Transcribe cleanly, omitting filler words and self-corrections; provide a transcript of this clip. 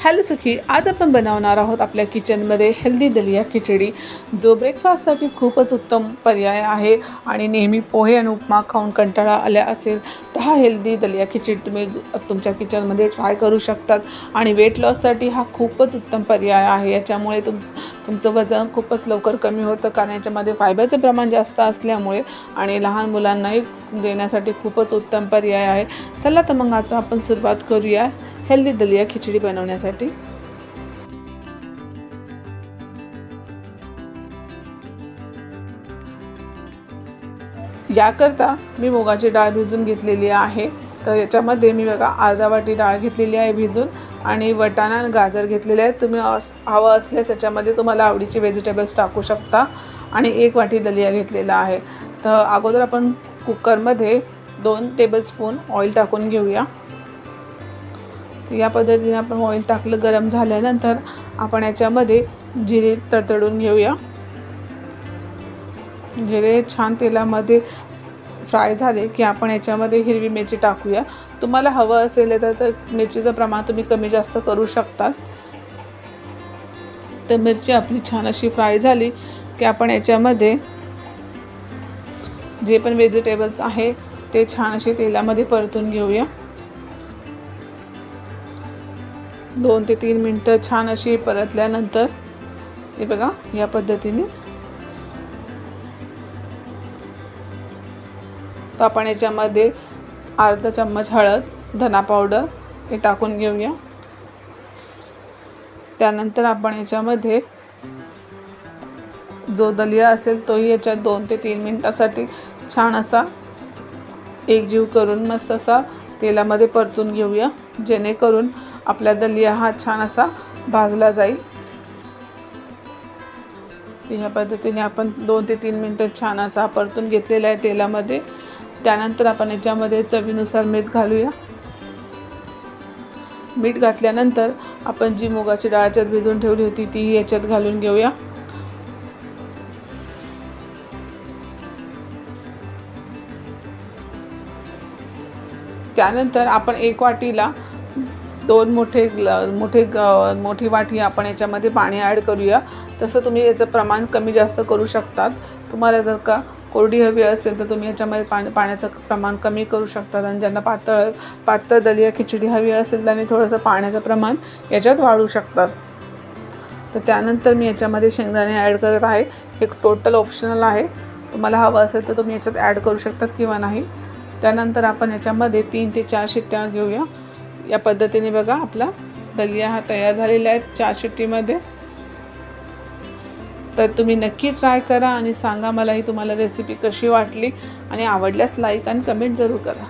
Hello सखी, आज आपण बनवणार आहोत आपल्या किचनमध्ये हेल्दी दलिया खिचडी, जो ब्रेकफास्टसाठी खूपच उत्तम पर्याय आहे. आणि नेहमी पोहे आणि उपमा खाऊन कंटाळा आला असेल तर हा हेल्दी दलिया खिचडी तुम्ही तुमच्या किचनमध्ये ट्राय करू शकतात. आणि वेट लॉससाठी हा खूपच उत्तम पर्याय आहे. याच्यामुळे तुमचं वजन खूपच लवकर कमी होतं, कारण याच्यामध्ये फायबरचं प्रमाण जास्त असल्यामुळे आणि लहान मुलांनाही देण्यासाठी खूपच उत्तम पर्याय आहे. चला तर मग आज आपण सुरुवात करूया हेल्दी दलिया खिचडी बनवण्यासाठी. याकरता मी मुगाची डाळ भिजून घेतलेली आहे. तर याच्यामध्ये मी बघा अर्धा वाटी डाळ घेतलेली आहे भिजून, आणि वटाणा आणि गाजर घेतलेले आहेत. तुम्ही हवं असल्यास याच्यामध्ये तुम्हाला आवडीचे व्हेजिटेबल्स टाकू शकता. आणि 1 वाटी दलिया घेतलेला आहे. तर अगोदर आपण कुकरमध्ये 2 टेबलस्पून ऑइल टाकून घेऊया. तर या पद्धतीने आपण ऑइल टाकलं, गरम झाल्यानंतर आपण याच्यामध्ये जिरे तडतडून घेऊया. जिरे छान तेलामध्ये फ्राय झाले की आपण याच्यामध्ये हिरवी मिरची टाकूया. तुम्हाला हवं असेल तर मिरचीचं प्रमाण तुम्ही कमी जास्त करू शकता. तर मिरची आपली छान अशी फ्राय झाली की आपण याच्यामध्ये जे पण व्हेजिटेबल्स आहे ते छान असे तेलामध्ये परतून घेऊया. 2 ते 3 मिनटं छान अशी परतल्यानंतर हे बघा या पद्धतीने तर आपण याच्यामध्ये अर्धा चम्मच हळद, धना पावडर हे टाकून घेऊया. त्यानंतर आपण याच्यामध्ये जो दलिया असेल तोही याच्यात 2 ते 3 मिनटासाठी छान असा एकजीव करून मस्त असा तेलामध्ये परतून घेऊया, जेणेकरून आपला दलिया हा छान असा भाजला जाईल. ह्या पद्धतीने आपण 2 ते 3 मिनटं छान असा परतून घेतलेला आहे तेलामध्ये. त्यानंतर आपण याच्यामध्ये चवीनुसार मीठ घालूया. मीठ घातल्यानंतर आपण जी मुगाची डाळ याच्यात भिजवून ठेवली होती ती याच्यात घालून घेऊया. त्यानंतर आपण 1 वाटीला 2 मोठी वाटी आपण याच्यामध्ये पाणी ॲड करूया. तसं तुम्ही याचं प्रमाण कमी जास्त करू शकतात. तुम्हाला जर का कोरडी हवी असेल तर तुम्ही याच्यामध्ये पाण्याचं प्रमाण कमी करू शकतात. आणि ज्यांना पातळ दलिया खिचडी हवी असेल त्यांनी थोडंसं पाण्याचं प्रमाण याच्यात वाढवू शकतात. तर त्यानंतर मी याच्यामध्ये शेंगदाणे ॲड करत आहे. एक टोटल ऑप्शनल आहे. तुम्हाला हवं असेल तर तुम्ही याच्यात ॲड करू शकतात किंवा नाही. त्यानंतर आपण याच्यामध्ये 3 ते 4 शिट्ट्या घेऊया. या पद्धतीने बघा आपला दलिया हा तयार झालेला आहे 4 शिट्टीमध्ये. तर तुम्ही नक्की ट्राय करा आणि सांगा मला ही तुम्हाला रेसिपी कशी वाटली, आणि आवडल्यास लाईक आणि कमेंट जरूर करा.